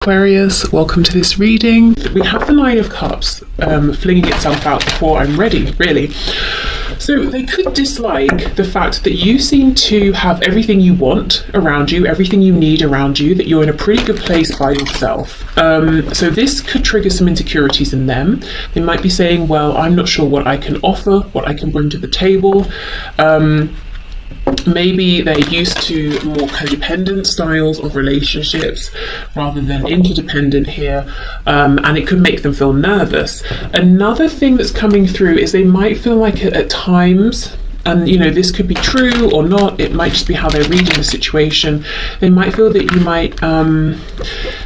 Aquarius, welcome to this reading. We have the Nine of Cups flinging itself out before I'm ready, really. So they could dislike the fact that you seem to have everything you want around you, everything you need around you, that you're in a pretty good place by yourself. So this could trigger some insecurities in them. They might be saying, well, I'm not sure what I can offer, what I can bring to the table. Maybe they're used to more codependent styles of relationships rather than interdependent here, and it could make them feel nervous. Another thing that's coming through is they might feel like at times, and this could be true or not, it might just be how they're reading the situation, they might feel that you might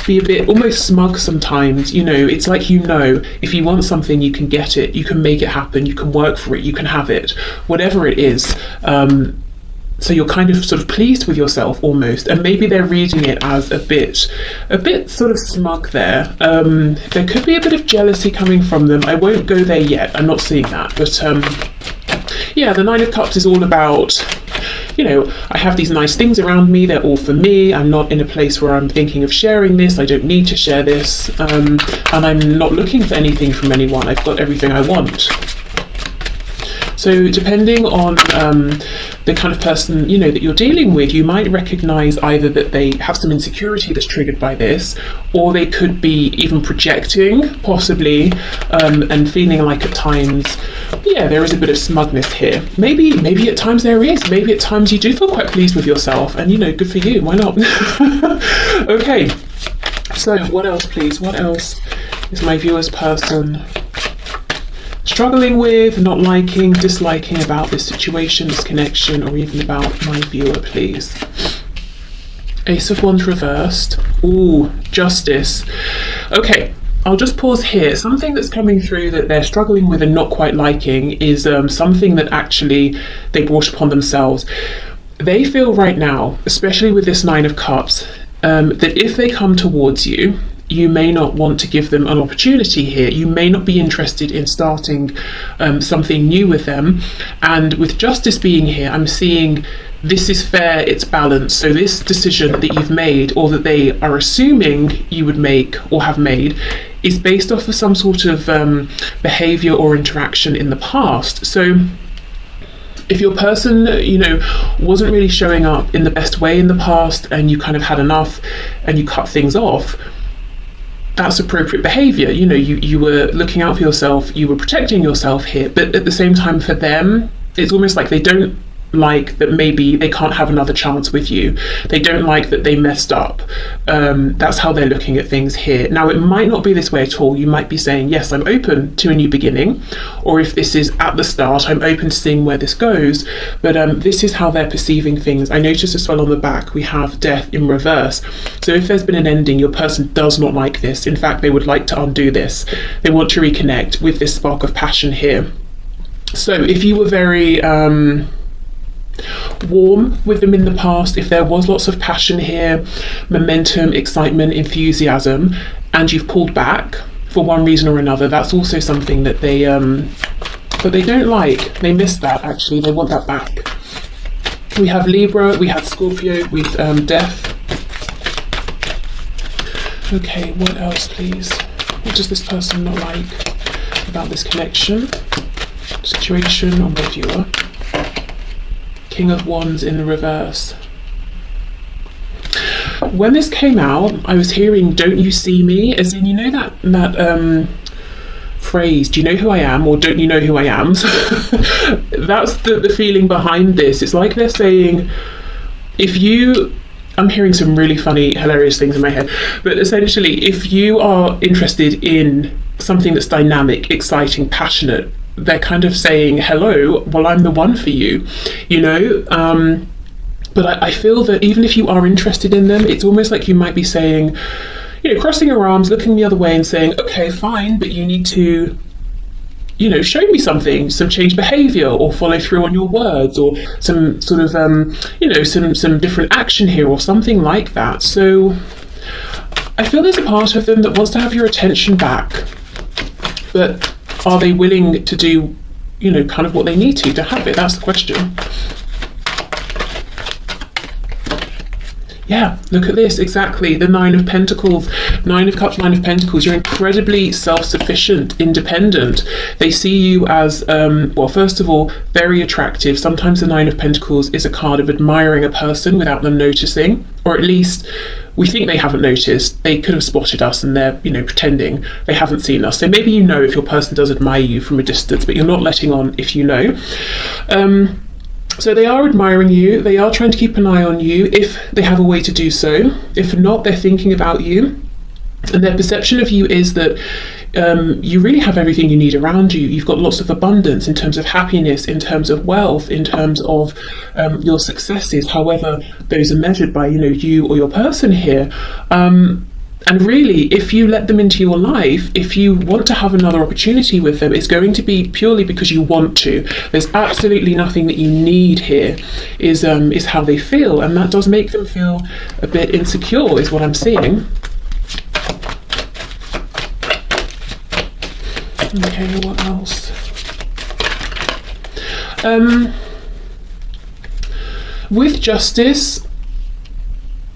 be a bit almost smug sometimes. It's like, if you want something, you can get it, you can make it happen, you can work for it, you can have it, whatever it is. So you're kind of sort of pleased with yourself almost, and maybe they're reading it as a bit sort of smug there. There could be a bit of jealousy coming from them. I won't go there yet, I'm not seeing that, but yeah, the Nine of Cups is all about, I have these nice things around me, they're all for me, I'm not in a place where I'm thinking of sharing this, I don't need to share this, and I'm not looking for anything from anyone, I've got everything I want. So depending on the kind of person, that you're dealing with, you might recognize either that they have some insecurity that's triggered by this, or they could be even projecting, possibly, and feeling like at times, yeah, there is a bit of smugness here. Maybe at times there is. Maybe at times you do feel quite pleased with yourself, and good for you. Why not? Okay. So what else, please? What else is my viewer's person struggling with, not liking, disliking about this situation, this connection, or even about my viewer, please? Ace of Wands reversed. Ooh, Justice. Okay, I'll just pause here. Something that's coming through that they're struggling with and not quite liking is something that actually they brought upon themselves. They feel right now, especially with this Nine of Cups, that if they come towards you, you may not want to give them an opportunity here. You may not be interested in starting something new with them. And with Justice being here, I'm seeing this is fair, it's balanced. So this decision that you've made, or that they are assuming you would make or have made, is based off of some sort of behavior or interaction in the past. So if your person, wasn't really showing up in the best way in the past, and you kind of had enough and you cut things off, that's appropriate behavior. You were looking out for yourself, you were protecting yourself here, but at the same time for them, it's almost like they don't like that maybe they can't have another chance with you. They don't like that they messed up. That's how they're looking at things here. Now, it might not be this way at all. You might be saying, yes, I'm open to a new beginning, or if this is at the start, I'm open to seeing where this goes, but this is how they're perceiving things. I noticed as well on the back, we have Death in reverse. So if there's been an ending, your person does not like this. In fact, they would like to undo this. They want to reconnect with this spark of passion here. So if you were very warm with them in the past, if there was lots of passion here, momentum, excitement, enthusiasm, and you've pulled back for one reason or another, that's also something that they don't like. They miss that, actually. They want that back. We have Libra, we have Scorpio with Death. Okay, what else, please? What does this person not like about this connection, situation, on my viewer? King of Wands in the reverse. When this came out, I was hearing "don't you see me," as in, that phrase, do you know who I am, or don't you know who I am? That's the feeling behind this. It's like they're saying, I'm hearing some really funny, hilarious things in my head, but essentially, if you are interested in something that's dynamic, exciting, passionate, they're kind of saying, hello, well, I'm the one for you, but I feel that even if you are interested in them, it's almost like you might be saying, crossing your arms, looking the other way and saying, okay, fine, but you need to, show me something, some changed behavior, or follow through on your words, or some sort of, some different action here, or something like that. So I feel there's a part of them that wants to have your attention back, but are they willing to do, kind of what they need to have it? That's the question. Yeah, look at this, exactly. The Nine of Pentacles, Nine of Cups, Nine of Pentacles. You're incredibly self-sufficient, independent. They see you as, well, first of all, very attractive. Sometimes the Nine of Pentacles is a card of admiring a person without them noticing, or at least we think they haven't noticed. They could have spotted us and they're, pretending they haven't seen us. So maybe you know if your person does admire you from a distance, but you're not letting on if you know. So they are admiring you, they are trying to keep an eye on you if they have a way to do so. If not, they're thinking about you. And their perception of you is that you really have everything you need around you. You've got lots of abundance in terms of happiness, in terms of wealth, in terms of your successes, however those are measured by, you or your person here. And really, if you let them into your life, if you want to have another opportunity with them, it's going to be purely because you want to. There's absolutely nothing that you need here, is how they feel. And that does make them feel a bit insecure, is what I'm seeing. Okay, what else? With Justice,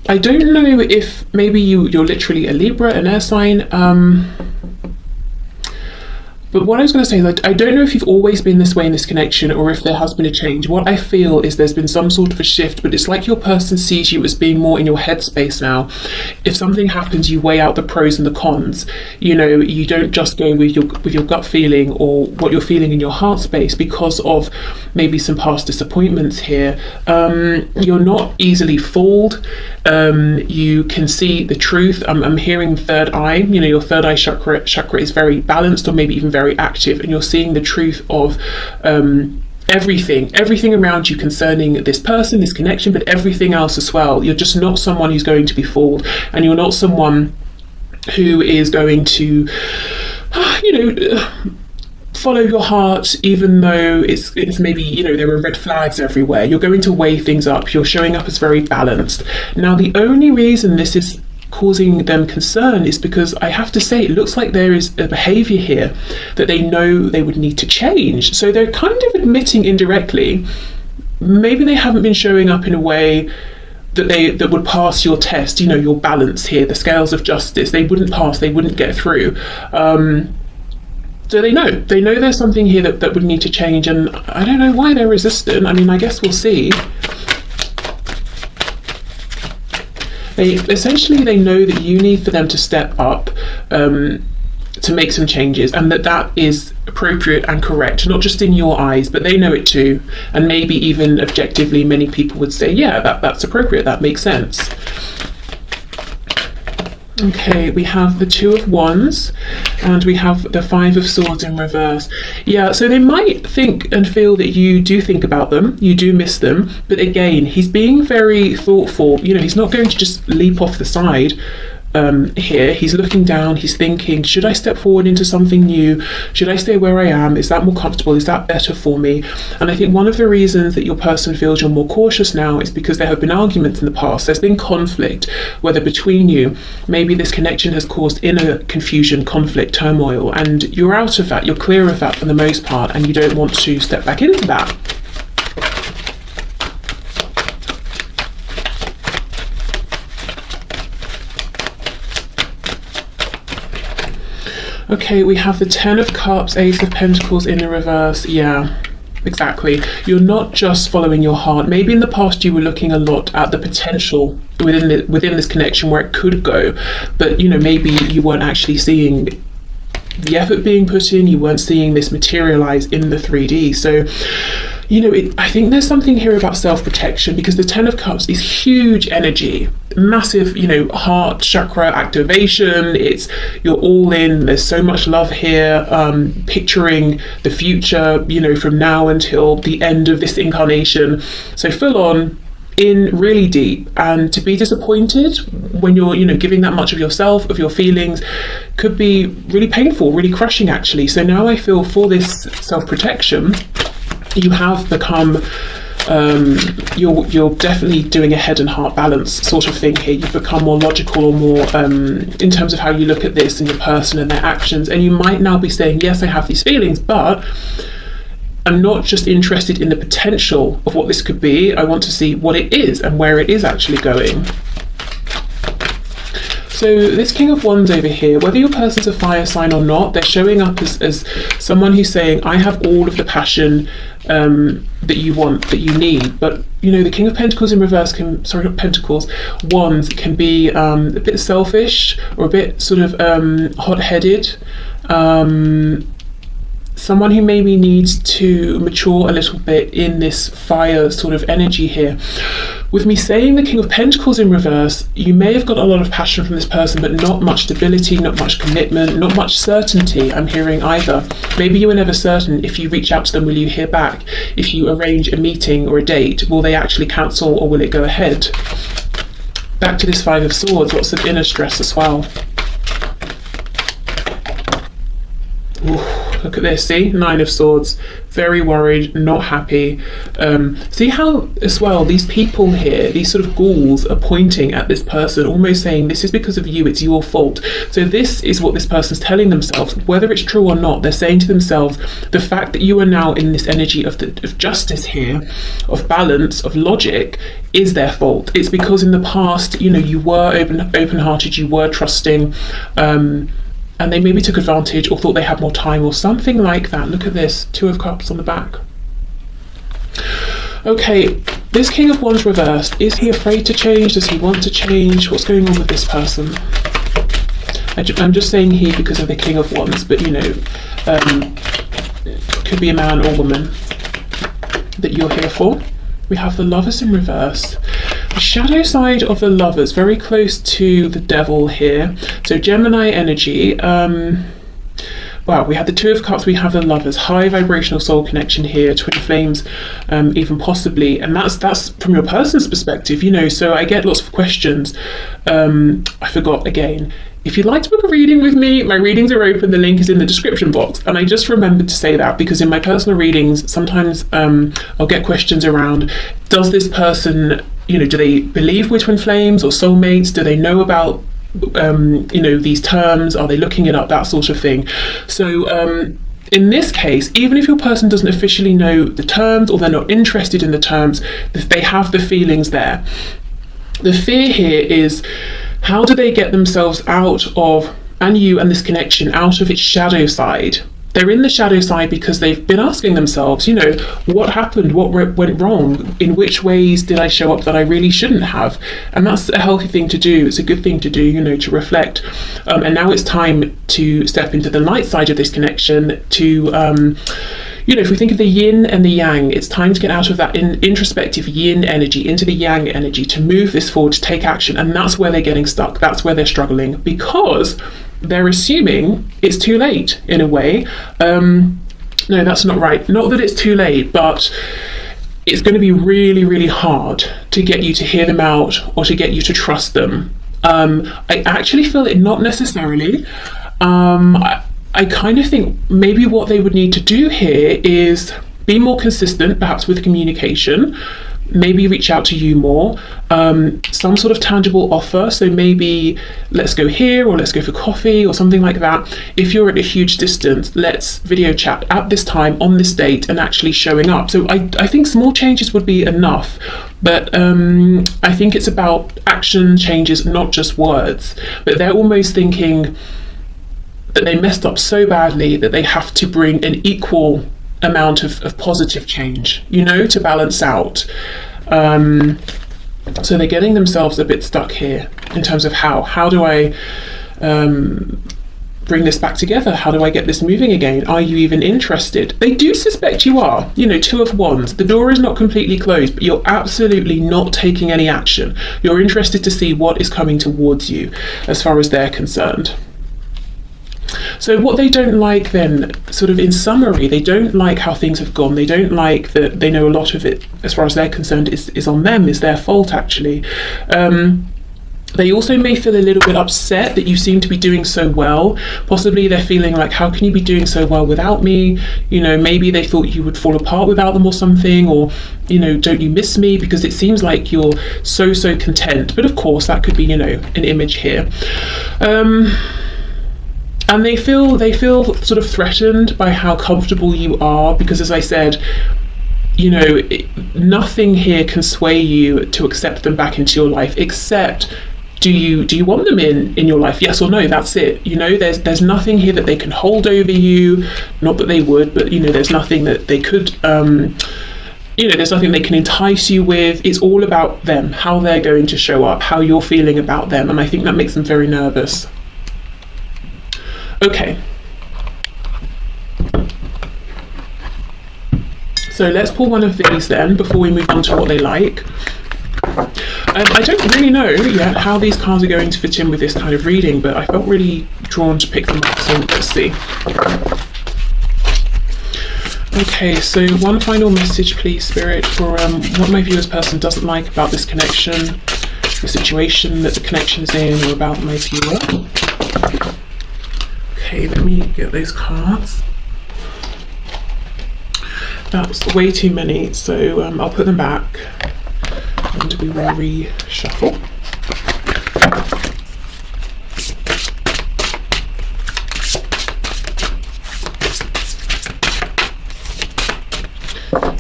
I don't know if maybe you're literally a Libra, an air sign, but what I was going to say is I don't know if you've always been this way in this connection or if there has been a change. What I feel is there's been some sort of a shift, but it's like your person sees you as being more in your headspace now. If something happens, you weigh out the pros and the cons. You don't just go with your gut feeling or what you're feeling in your heart space because of maybe some past disappointments here. You're not easily fooled. You can see the truth. I'm hearing third eye. Your third eye chakra is very balanced, or maybe even very active, and you're seeing the truth of everything around you concerning this person, this connection, but everything else as well. You're just not someone who's going to be fooled, and you're not someone who is going to follow your heart, even though it's maybe there are red flags everywhere. You're going to weigh things up. You're showing up as very balanced. Now, the only reason this is causing them concern is because I have to say it looks like there is a behavior here that they know they would need to change. So they're kind of admitting indirectly maybe they haven't been showing up in a way that would pass your test, your balance here, the scales of justice. They wouldn't pass, they wouldn't get through. So they know there's something here that would need to change, and I don't know why they're resistant. I guess we'll see. They know that you need for them to step up to make some changes, and that is appropriate and correct, not just in your eyes, but they know it too. And maybe even objectively, many people would say, yeah, that's appropriate, that makes sense. Okay, we have the Two of Wands and we have the Five of Swords in reverse. Yeah, so they might think and feel that you do think about them, you do miss them, but again, he's being very thoughtful. He's not going to just leap off the side. Here he's looking down, he's thinking, should I step forward into something new? Should I stay where I am? Is that more comfortable? Is that better for me? And I think one of the reasons that your person feels you're more cautious now is because there have been arguments in the past. There's been conflict, whether between you, maybe this connection has caused inner confusion, conflict, turmoil, and you're out of that, you're clear of that for the most part, and you don't want to step back into that. Okay, we have the Ten of Cups, Ace of Pentacles in the reverse. Yeah, exactly. You're not just following your heart. Maybe in the past you were looking a lot at the potential within this connection where it could go, but maybe you weren't actually seeing the effort being put in. You weren't seeing this materialize in the 3D. So I think there's something here about self-protection, because the Ten of Cups is huge energy, massive, heart chakra activation. You're all in, there's so much love here, picturing the future, from now until the end of this incarnation. So full on, in really deep, and to be disappointed when you're giving that much of yourself, of your feelings, could be really painful, really crushing actually. So now I feel for this self-protection, you have become you're definitely doing a head and heart balance sort of thing here. You've become more logical, or more in terms of how you look at this and your person and their actions, and you might now be saying, yes, I have these feelings, but I'm not just interested in the potential of what this could be. I want to see what it is and where it is actually going. So this King of Wands over here, whether your person's a fire sign or not, they're showing up as someone who's saying, I have all of the passion that you want, that you need. But you know, the King of Pentacles in reverse can, sorry, not Pentacles, Wands can be a bit selfish or a bit sort of hot-headed. Someone who maybe needs to mature a little bit in this fire sort of energy here. With me saying the King of Pentacles in reverse, you may have got a lot of passion from this person, but not much stability, not much commitment, not much certainty, I'm hearing either. Maybe you were never certain if you reach out to them, will you hear back? If you arrange a meeting or a date, will they actually cancel or will it go ahead? Back to this Five of Swords, lots of inner stress as well. Ooh, look at this, see? Nine of Swords, very worried, not happy. See how, as well, these people here, these sort of ghouls are pointing at this person, almost saying, this is because of you, it's your fault. So this is what this person's telling themselves. Whether it's true or not, they're saying to themselves, the fact that you are now in this energy of justice here, of balance, of logic, is their fault. It's because in the past, you know, you were open-hearted, you were trusting, and they maybe took advantage or thought they had more time or something like that. Look at this, Two of Cups on the back. Okay, this King of Wands reversed, is he afraid to change? Does he want to change? What's going on with this person? I'm just saying he because of the King of Wands, but you know, could be a man or woman that you're here for. We have the Lovers in reverse. The shadow side of the Lovers, very close to the Devil here. So Gemini energy. Wow, we have the Two of Cups, we have the Lovers, high vibrational soul connection here, twin flames, even possibly, and that's from your person's perspective, you know. So I get lots of questions. I forgot again. If you'd like to book a reading with me, my readings are open, the link is in the description box. And I just remembered to say that because in my personal readings, sometimes I'll get questions around, does this person, you know, do they believe we're twin flames or soulmates? Do they know about, you know, these terms? Are they looking it up? That sort of thing. So in this case, even if your person doesn't officially know the terms or they're not interested in the terms, they have the feelings there. The fear here is, how do they get themselves out of, and you and this connection, out of its shadow side? They're in the shadow side because they've been asking themselves, you know, what happened? What went wrong? In which ways did I show up that I really shouldn't have? And that's a healthy thing to do. It's a good thing to do, you know, to reflect. And now it's time to step into the light side of this connection to, you know, if we think of the yin and the yang, it's time to get out of that introspective yin energy into the yang energy, to move this forward, to take action. And that's where they're getting stuck. That's where they're struggling, because they're assuming it's too late in a way. No, that's not right. Not that it's too late, but it's going to be really, really hard to get you to hear them out or to get you to trust them. I actually feel it not necessarily. I kind of think maybe what they would need to do here is be more consistent, perhaps with communication, maybe reach out to you more, some sort of tangible offer. So maybe let's go here, or let's go for coffee or something like that. If you're at a huge distance, let's video chat at this time on this date, and actually showing up. So I think small changes would be enough, but I think it's about action changes, not just words. But they're almost thinking that they messed up so badly that they have to bring an equal amount of positive change, you know, to balance out. So they're getting themselves a bit stuck here in terms of how do I bring this back together? How do I get this moving again? Are you even interested? They do suspect you are. You know, Two of Wands, the door is not completely closed, but you're absolutely not taking any action. You're interested to see what is coming towards you as far as they're concerned. So what they don't like then, sort of in summary, they don't like how things have gone. They don't like that they know a lot of it, as far as they're concerned, is on them, is their fault actually. They also may feel a little bit upset that you seem to be doing so well. Possibly they're feeling like, how can you be doing so well without me? You know, maybe they thought you would fall apart without them or something, or, you know, don't you miss me? Because it seems like you're so content. But of course, that could be, you know, an image here. And they feel sort of threatened by how comfortable you are, because as I said, you know, nothing here can sway you to accept them back into your life, except do you want them in your life? Yes or no? That's it. You know, there's nothing here that they can hold over you. Not that they would, but you know, there's nothing that they could. You know, there's nothing they can entice you with. It's all about them, how they're going to show up, how you're feeling about them, and I think that makes them very nervous. Okay. So let's pull one of these then before we move on to what they like. I don't really know yet how these cards are going to fit in with this kind of reading, but I felt really drawn to pick them up, so let's see. Okay, so one final message, please, Spirit, for what my viewer's person doesn't like about this connection, the situation that the connection is in, or about my viewer. Okay, let me get those cards. That's way too many, so I'll put them back and we will reshuffle.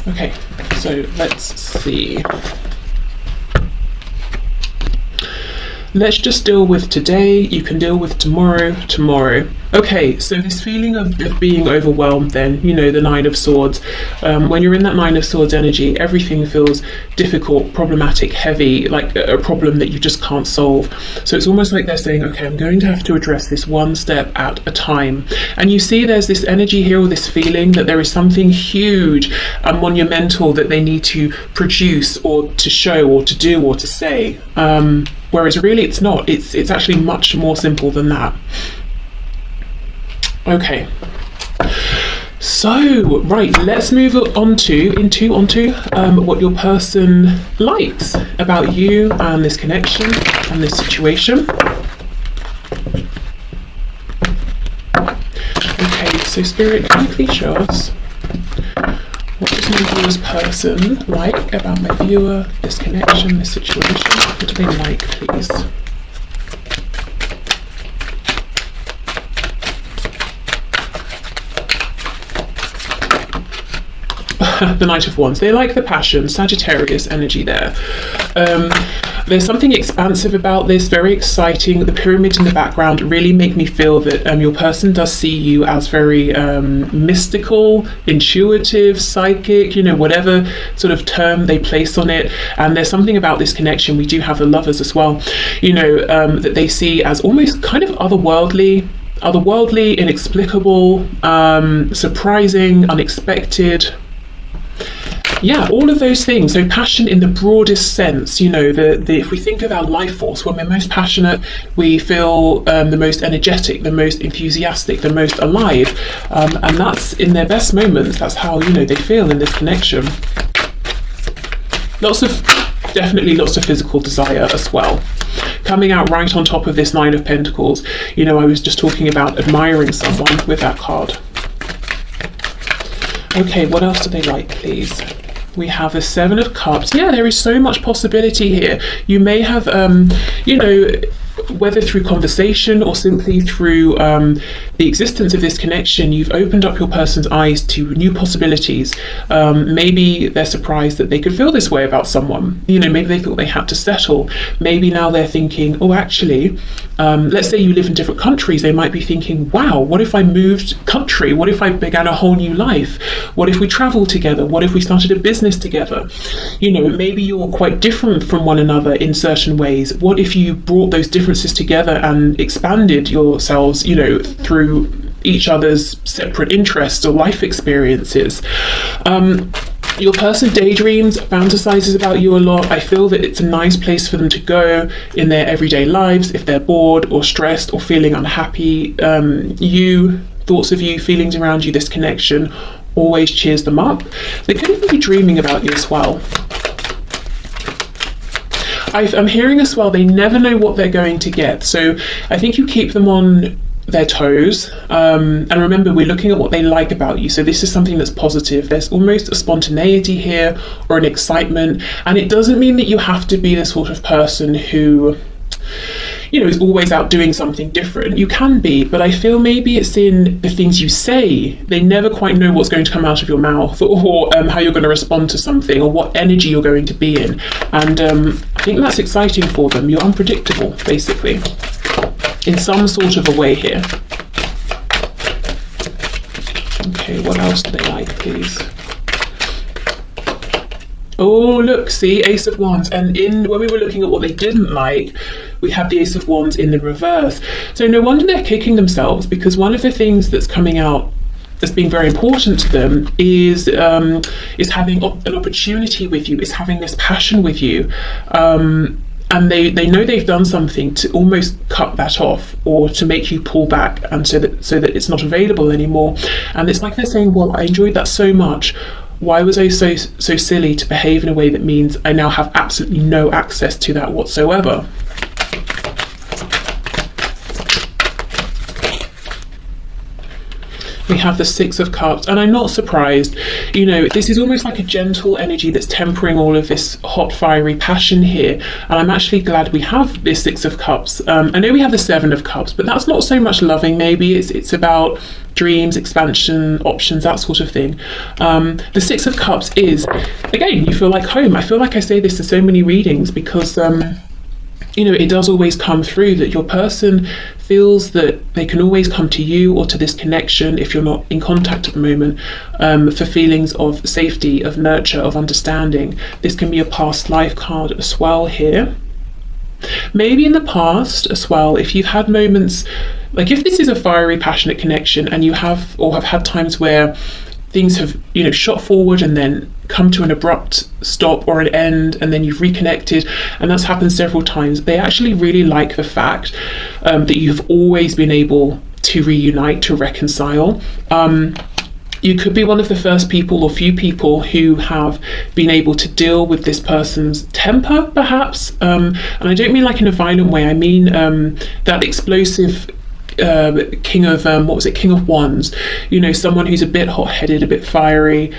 Okay, so let's see. Let's just deal with today. You can deal with tomorrow. Okay, so this feeling of being overwhelmed then, you know, the Nine of Swords. When you're in that Nine of Swords energy, everything feels difficult, problematic, heavy, like a problem that you just can't solve. So it's almost like they're saying, okay, I'm going to have to address this one step at a time. And you see there's this energy here, or this feeling that there is something huge and monumental that they need to produce or to show or to do or to say. Whereas really it's not. It's actually much more simple than that. Okay. So, right, let's move on to what your person likes about you and this connection and this situation. Okay, so Spirit, can you please show us what does my viewer's person like about my viewer, this connection, this situation? What do they like, please? The Knight of Wands. They like the passion, Sagittarius energy there. There's something expansive about this, very exciting. The pyramids in the background really make me feel that your person does see you as very mystical, intuitive, psychic, you know, whatever sort of term they place on it. And there's something about this connection. We do have the Lovers as well, you know, that they see as almost kind of otherworldly, inexplicable, surprising, unexpected. Yeah, all of those things. So passion in the broadest sense, you know, if we think of our life force, when we're most passionate, we feel the most energetic, the most enthusiastic, the most alive. And that's in their best moments. That's how, you know, they feel in this connection. Definitely lots of physical desire as well. Coming out right on top of this Nine of Pentacles, you know, I was just talking about admiring someone with that card. Okay, what else do they like, please? We have the Seven of Cups. Yeah, there is so much possibility here. You may have, you know, whether through conversation or simply through the existence of this connection, you've opened up your person's eyes to new possibilities. Maybe they're surprised that they could feel this way about someone. You know, maybe they thought they had to settle. Maybe now they're thinking, oh, actually, let's say you live in different countries. They might be thinking, wow, what if I moved country? What if I began a whole new life? What if we traveled together? What if we started a business together? You know, maybe you're quite different from one another in certain ways. What if you brought those differences together and expanded yourselves, you know, through each other's separate interests or life experiences? Your person daydreams, fantasizes about you a lot. I feel that it's a nice place for them to go in their everyday lives if they're bored or stressed or feeling unhappy. Thoughts of you, feelings around you, this connection always cheers them up. They could even be dreaming about you as well. I'm hearing as well, they never know what they're going to get. So I think you keep them on their toes. And remember, we're looking at what they like about you. So this is something that's positive. There's almost a spontaneity here or an excitement. And it doesn't mean that you have to be the sort of person who, is always out doing something different. You can be, but I feel maybe it's in the things you say. They never quite know what's going to come out of your mouth, or how you're going to respond to something, or what energy you're going to be in. And I think that's exciting for them. You're unpredictable, basically, in some sort of a way here. Okay, what else do they like, please? Oh, look, see, Ace of Wands. And when we were looking at what they didn't like, we have the Ace of Wands in the reverse. So no wonder they're kicking themselves, because one of the things that's coming out that's been very important to them is having an opportunity with you, is having this passion with you. And they know they've done something to almost cut that off, or to make you pull back, and so that it's not available anymore. And it's like they're saying, well, I enjoyed that so much. Why was I so silly to behave in a way that means I now have absolutely no access to that whatsoever? We have the Six of Cups, and I'm not surprised. This is almost like a gentle energy that's tempering all of this hot, fiery passion here. And I'm actually glad we have this Six of Cups. I know we have the Seven of Cups, but that's not so much loving, maybe. It's about dreams, expansion, options, that sort of thing. The Six of Cups is, again, you feel like home. I feel like I say this in so many readings, because it does always come through that your person feels that they can always come to you, or to this connection, if you're not in contact at the moment, for feelings of safety, of nurture, of understanding. This can be a past life card as well here. Maybe in the past as well, if you've had moments, like if this is a fiery, passionate connection, and you have had times where things have shot forward and then come to an abrupt stop or an end, and then you've reconnected, and that's happened several times. They actually really like the fact that you've always been able to reunite, to reconcile. You could be one of the first people or few people who have been able to deal with this person's temper, perhaps, and I don't mean like in a violent way. I mean that explosive King of Wands, someone who's a bit hot-headed, a bit fiery,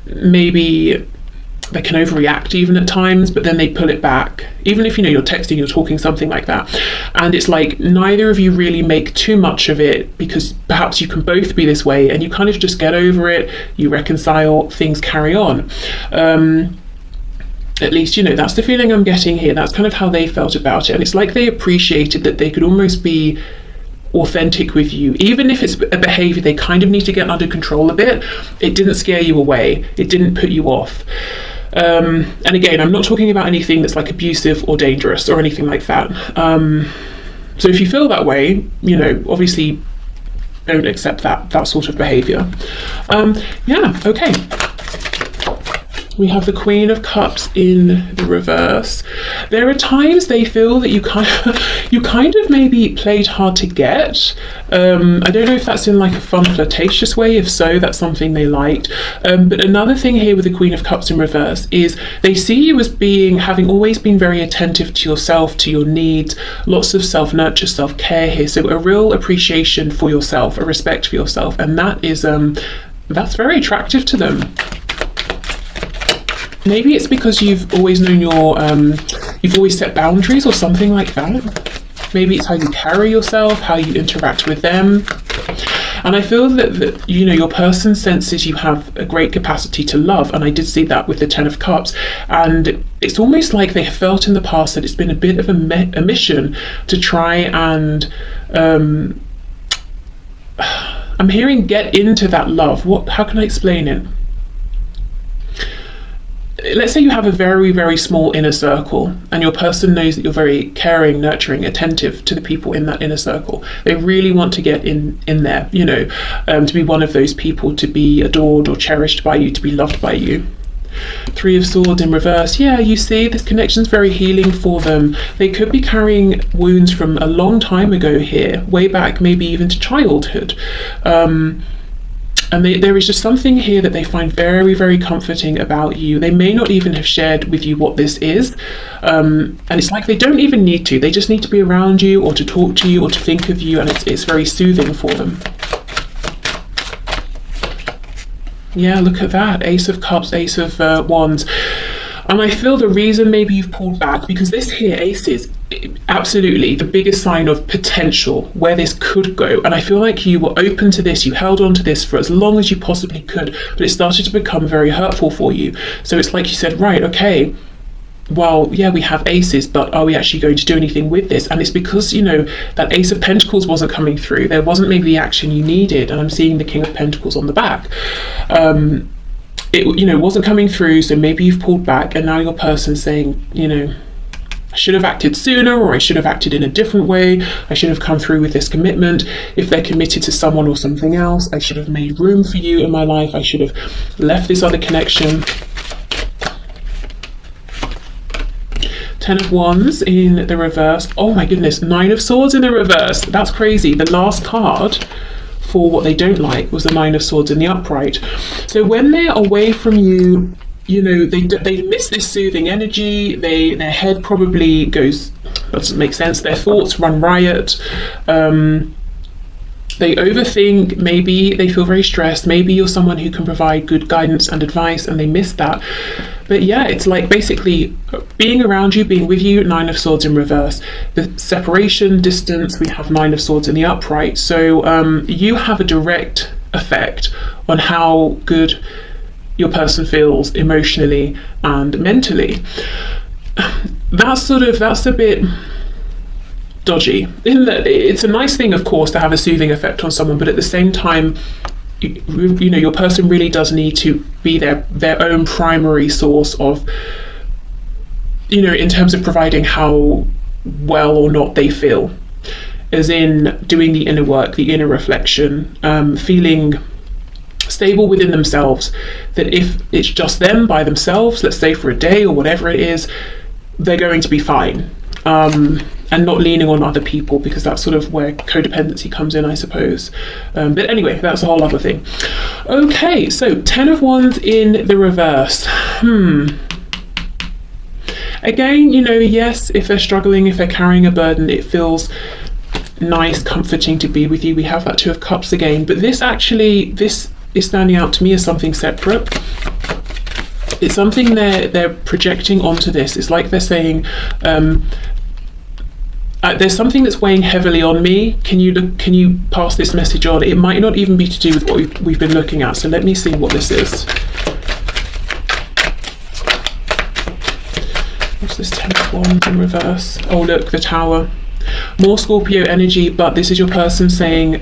maybe they can overreact even at times, but then they pull it back. Even if you're texting, you're talking, something like that, and it's like neither of you really make too much of it, because perhaps you can both be this way, and you kind of just get over it, you reconcile, things carry on. At least, that's the feeling I'm getting here. That's kind of how they felt about it. And it's like they appreciated that they could almost be authentic with you. Even if it's a behavior they kind of need to get under control a bit, it didn't scare you away. It didn't put you off. And again, I'm not talking about anything that's like abusive or dangerous or anything like that. So if you feel that way, obviously don't accept that sort of behavior. Yeah, okay. We have the Queen of Cups in the reverse. There are times they feel that you kind of maybe played hard to get. I don't know if that's in like a fun, flirtatious way. If so, that's something they liked. But another thing here with the Queen of Cups in reverse is they see you as having always been very attentive to yourself, to your needs, lots of self-nurture, self-care here. So a real appreciation for yourself, a respect for yourself, and that is that's very attractive to them. Maybe it's because you've always known you've always set boundaries or something like that. Maybe it's how you carry yourself, how you interact with them. And I feel that your person senses you have a great capacity to love, and I did see that with the Ten of Cups. And it's almost like they have felt in the past that it's been a bit of a mission to try and I'm hearing get into that love. How can I explain it? Let's say you have a very, very small inner circle, and your person knows that you're very caring, nurturing, attentive to the people in that inner circle. They really want to get in there, to be one of those people, to be adored or cherished by you, to be loved by you. Three of Swords in reverse. Yeah, you see, this connection is very healing for them. They could be carrying wounds from a long time ago here, way back, maybe even to childhood. And there is just something here that they find very, very comforting about you. They may not even have shared with you what this is. And it's like they don't even need to. They just need to be around you, or to talk to you, or to think of you. And it's very soothing for them. Yeah, look at that. Ace of Cups, Ace of Wands. And I feel the reason maybe you've pulled back, because this here, Aces, absolutely the biggest sign of potential where this could go. And I feel like you were open to this, you held on to this for as long as you possibly could, but it started to become very hurtful for you. So it's like you said, right, okay, well, yeah, we have aces, but are we actually going to do anything with this? And it's because, you know, that Ace of Pentacles wasn't coming through. There wasn't maybe the action you needed. And I'm seeing the King of Pentacles on the back. It, you know, wasn't coming through, so maybe you've pulled back, and now your person's saying, you know, I should have acted sooner, or I should have acted in a different way. I should have come through with this commitment. If they're committed to someone or something else, I should have made room for you in my life. I should have left this other connection. 10 of Wands in the reverse. Oh my goodness, 9 of Swords in the reverse. That's crazy. The last card for what they don't like was the 9 of Swords in the upright. So when they're away from you, you know, they miss this soothing energy. Their head probably goes, that doesn't make sense. Their thoughts run riot. They overthink, maybe they feel very stressed, maybe you're someone who can provide good guidance and advice and they miss that. But yeah, it's like basically being around you, being with you, 9 of Swords in reverse. The separation, distance, we have 9 of Swords in the upright. So you have a direct effect on how good your person feels emotionally and mentally. That's a bit dodgy, in that it's a nice thing, of course, to have a soothing effect on someone, but at the same time, you know, your person really does need to be their own primary source of, you know, in terms of providing how well or not they feel, as in doing the inner work, the inner reflection, feeling stable within themselves, that if it's just them by themselves, let's say for a day or whatever it is, they're going to be fine. And not leaning on other people, because that's sort of where codependency comes in, I suppose. But anyway, that's a whole other thing. Okay, so 10 of Wands in the reverse. Again, you know, yes, if they're struggling, if they're carrying a burden, it feels nice, comforting to be with you. We have that 2 of Cups again, but this is standing out to me as something separate. It's something they're projecting onto this. It's like they're saying, there's something that's weighing heavily on me. Can you pass this message on? It might not even be to do with what we've been looking at. So let me see what this is. What's this 10 of Wands in reverse? Oh look, the Tower. More Scorpio energy, but this is your person saying,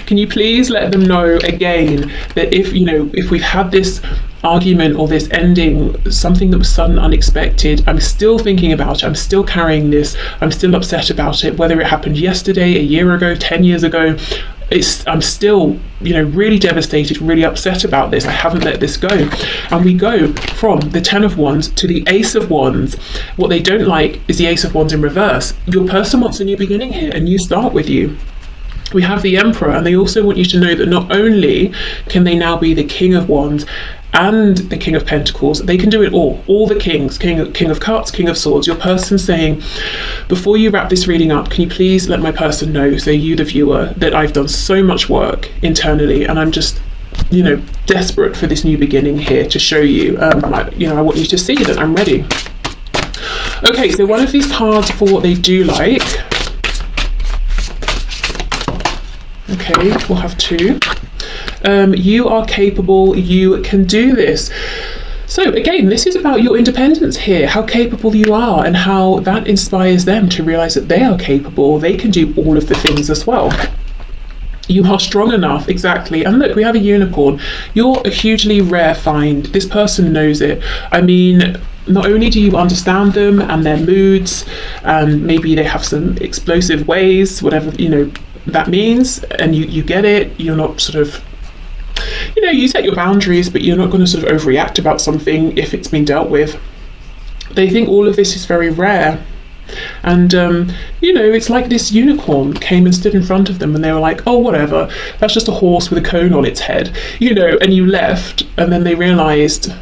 can you please let them know again that if we've had this argument or this ending, something that was sudden, unexpected, I'm still thinking about it, I'm still carrying this, I'm still upset about it, whether it happened yesterday, a year ago, 10 years ago, I'm still, you know, really devastated, really upset about this. I haven't let this go. And we go from the 10 of Wands to the Ace of Wands. What they don't like is the Ace of Wands in reverse. Your person wants a new beginning here, a new start with you. We have the Emperor, and they also want you to know that not only can they now be the King of Wands and the King of Pentacles, they can do it all the kings, King of Cups, King of Swords. Your person saying, before you wrap this reading up, can you please let my person know, so you the viewer, that I've done so much work internally and I'm just, you know, desperate for this new beginning here to show you, I want you to see that I'm ready. Okay, so one of these cards for what they do like. Okay, we'll have 2. You are capable, you can do this. So again, this is about your independence here, how capable you are, and how that inspires them to realize that they are capable, they can do all of the things as well. You are strong enough, exactly. And look, we have a unicorn. You're a hugely rare find. This person knows it. I mean, not only do you understand them and their moods, and maybe they have some explosive ways, whatever, you know, that means, and you get it. You're not sort of, you know, you set your boundaries, but you're not going to sort of overreact about something if it's been dealt with. They think all of this is very rare. And you know, it's like this unicorn came and stood in front of them and they were like, oh, whatever, that's just a horse with a cone on its head, you know, and you left, and then they realized,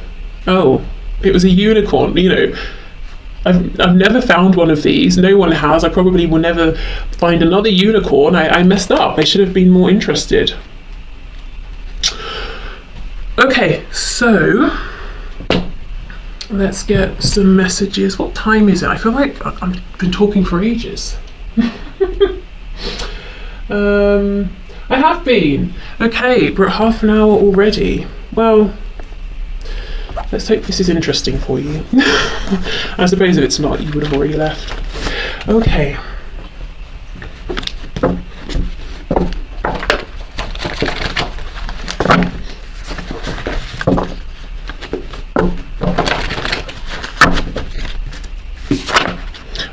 oh, it was a unicorn. You know, I've never found one of these, no one has, I probably will never find another unicorn. I messed up, I should have been more interested. Okay, so Let's get some messages. What time is it? I feel like I've been talking for ages. I have been. Okay, we're at half an hour already. Well, let's hope this is interesting for you. I suppose if it's not, you would have already left. Okay.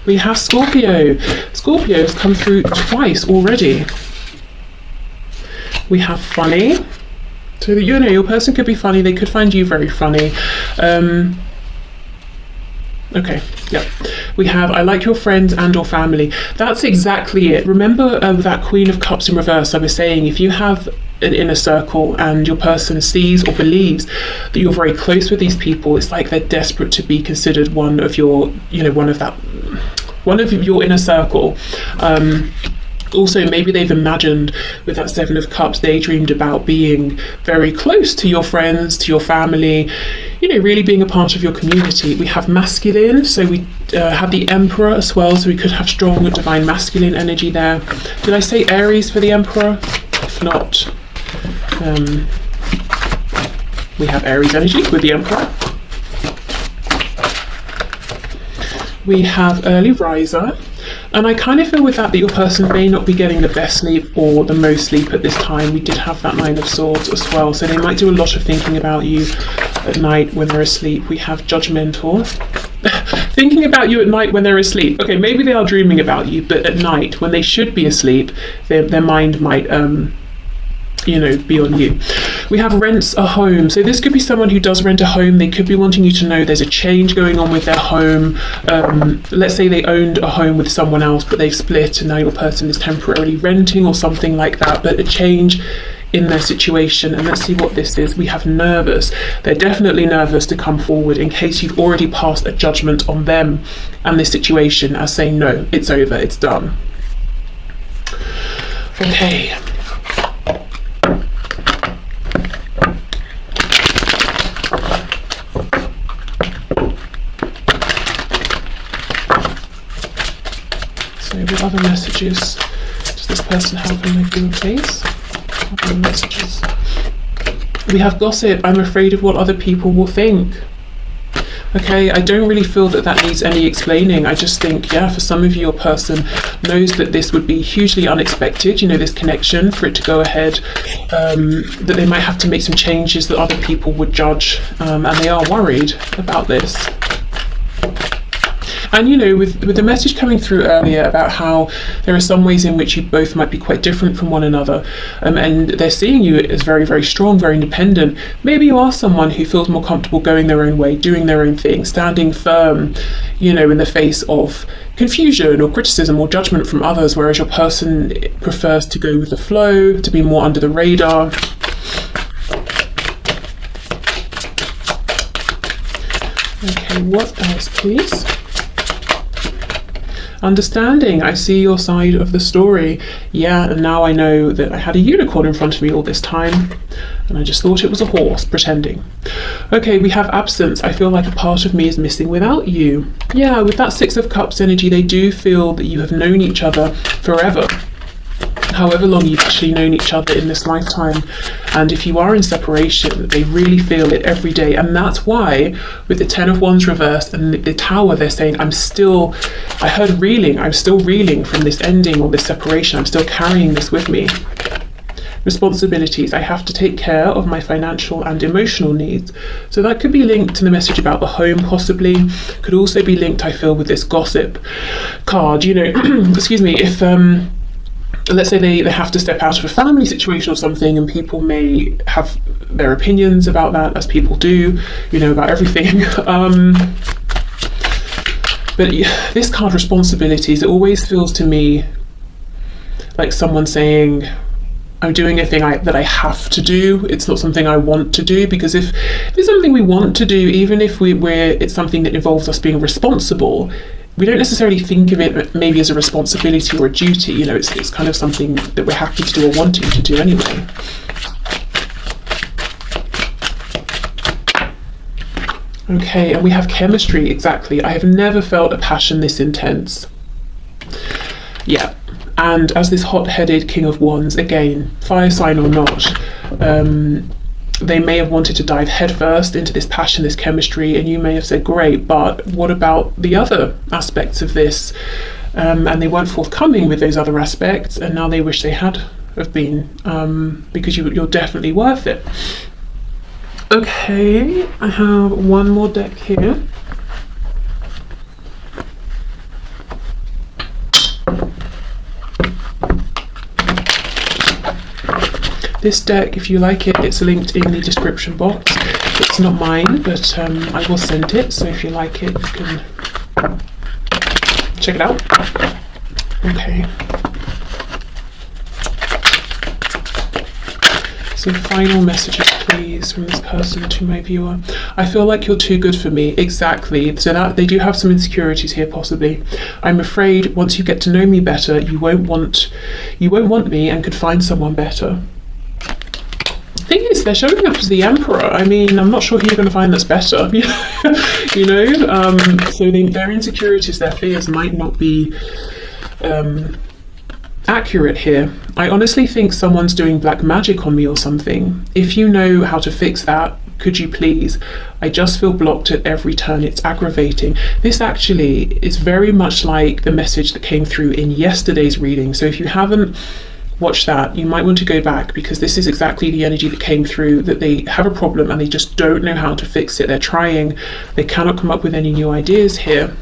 We have Scorpio. Scorpio has come through twice already. We have funny. So, you know, your person could be funny. They could find you very funny. Okay, yeah. We have, I like your friends and or family. That's exactly it. Remember that Queen of Cups in reverse, I was saying, if you have an inner circle and your person sees or believes that you're very close with these people, it's like they're desperate to be considered one of your, you know, one of your inner circle. Also, maybe they've imagined with that Seven of Cups, they dreamed about being very close to your friends, to your family, you know, really being a part of your community. We have masculine, so we have the Emperor as well, so we could have strong divine masculine energy there. Did I say Aries for the Emperor? If not, we have Aries energy with the Emperor. We have early riser. And I kind of feel with that your person may not be getting the best sleep or the most sleep at this time. We did have that Nine of Swords as well, so they might do a lot of thinking about you at night when they're asleep. We have judgmental. Thinking about you at night when they're asleep. Okay, maybe they are dreaming about you, but at night when they should be asleep, their mind might you know, be on you. We have rents a home. So this could be someone who does rent a home. They could be wanting you to know there's a change going on with their home. Let's say they owned a home with someone else, but they've split and now your person is temporarily renting or something like that, but a change in their situation. And let's see what this is. We have nervous. They're definitely nervous to come forward in case you've already passed a judgment on them and this situation as saying, no, it's over, it's done. Okay. With other messages, does this person help in their good case? Other messages. We have gossip. I'm afraid of what other people will think. Okay, I don't really feel that that needs any explaining. I just think, yeah, for some of you, your person knows that this would be hugely unexpected, you know, this connection, for it to go ahead, that they might have to make some changes that other people would judge, and they are worried about this. And, you know, with the message coming through earlier about how there are some ways in which you both might be quite different from one another, and they're seeing you as very, very strong, very independent. Maybe you are someone who feels more comfortable going their own way, doing their own thing, standing firm, you know, in the face of confusion or criticism or judgment from others, whereas your person prefers to go with the flow, to be more under the radar. Okay, what else, please? Understanding. I see your side of the story. Yeah, and now I know that I had a unicorn in front of me all this time, and I just thought it was a horse, pretending. Okay, we have absence. I feel like a part of me is missing without you. Yeah, with that Six of Cups energy, they do feel that you have known each other forever. However long you've actually known each other in this lifetime. And if you are in separation, they really feel it every day. And that's why with the Ten of Wands reversed and the Tower, they're saying, I heard reeling, I'm still reeling from this ending or this separation. I'm still carrying this with me. Responsibilities. I have to take care of my financial and emotional needs. So that could be linked to the message about the home, possibly. Could also be linked, I feel, with this gossip card. You know, excuse me, if let's say they have to step out of a family situation or something, and people may have their opinions about that, as people do, you know, about everything. But this card, responsibilities, it always feels to me like someone saying, I'm doing a thing that I have to do. It's not something I want to do, because if it's something we want to do, even if it's something that involves us being responsible, we don't necessarily think of it maybe as a responsibility or a duty. You know, it's kind of something that we're happy to do or wanting to do anyway. Okay, and we have chemistry, exactly. I have never felt a passion this intense. Yeah, and as this hot-headed King of Wands, again, fire sign or not, they may have wanted to dive headfirst into this passion, this chemistry, and you may have said, great, but what about the other aspects of this? And they weren't forthcoming with those other aspects, and now they wish they had have been, because you're definitely worth it. Okay, I have one more deck here. This deck, if you like it, it's linked in the description box. It's not mine, but I will send it, so if you like it, you can check it out. Okay. So final messages, please, from this person to my viewer. I feel like you're too good for me. Exactly. So that they do have some insecurities here, possibly. I'm afraid once you get to know me better, you won't want me and could find someone better. Thing is, they're showing up as the Emperor. I mean, I'm not sure who you're going to find that's better. You know, so their insecurities, their fears might not be accurate here. I honestly think someone's doing black magic on me or something. If you know how to fix that, could you please? I just feel blocked at every turn. It's aggravating. This actually is very much like the message that came through in yesterday's reading. So if you haven't watched that, you might want to go back, because this is exactly the energy that came through, that they have a problem and they just don't know how to fix it. They're trying. They cannot come up with any new ideas here.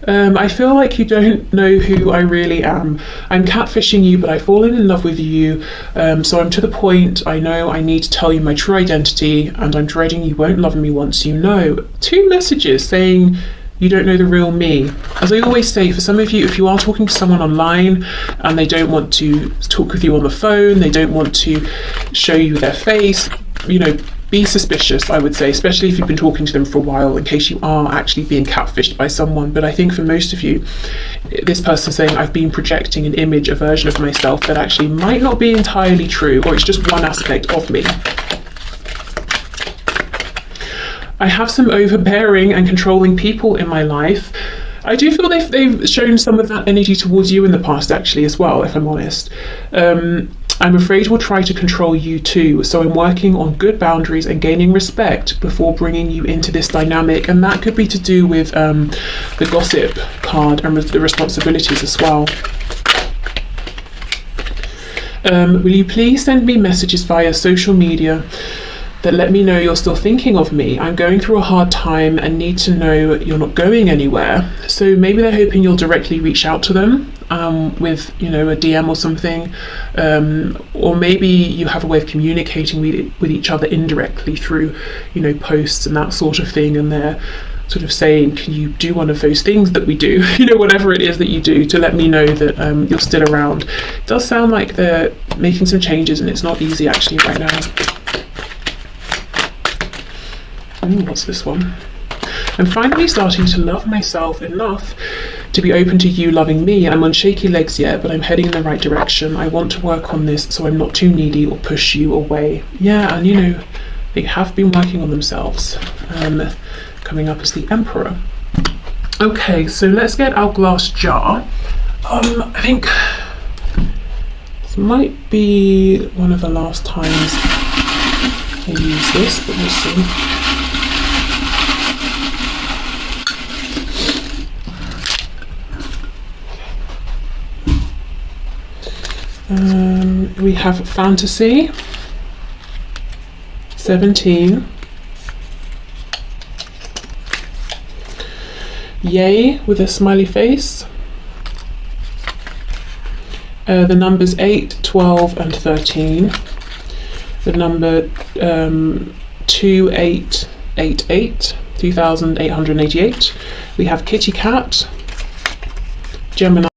I feel like you don't know who I really am. I'm catfishing you, but I've fallen in love with you. So I'm to the point, I know I need to tell you my true identity, and I'm dreading you won't love me once you know. 2 messages saying you don't know the real me. As I always say, for some of you, if you are talking to someone online and they don't want to talk with you on the phone, they don't want to show you their face, you know, be suspicious, I would say, especially if you've been talking to them for a while, in case you are actually being catfished by someone. But I think for most of you, this person's saying, I've been projecting an image, a version of myself that actually might not be entirely true, or it's just one aspect of me. I have some overbearing and controlling people in my life. I do feel they've shown some of that energy towards you in the past, actually, as well, if I'm honest. I'm afraid we'll try to control you too, so I'm working on good boundaries and gaining respect before bringing you into this dynamic, and that could be to do with the gossip card and with the responsibilities as well. Will you please send me messages via social media that let me know you're still thinking of me? I'm going through a hard time and need to know you're not going anywhere. So maybe they're hoping you'll directly reach out to them with, you know, a DM or something, or maybe you have a way of communicating with each other indirectly through, you know, posts and that sort of thing, and they're sort of saying, can you do one of those things that we do, you know, whatever it is that you do, to let me know that you're still around. It does sound like they're making some changes, and it's not easy actually right now. Ooh, what's this one? I'm finally starting to love myself enough to be open to you loving me. I'm on shaky legs yet, but I'm heading in the right direction. I want to work on this so I'm not too needy or push you away. Yeah, and you know, they have been working on themselves. Coming up as the Emperor. Okay, so let's get our glass jar. I think this might be one of the last times I use this, but we'll see. We have Fantasy, 17, Yay with a smiley face, the numbers 8, 12 and 13, the number 2888, 2888, we have Kitty Cat, Gemini,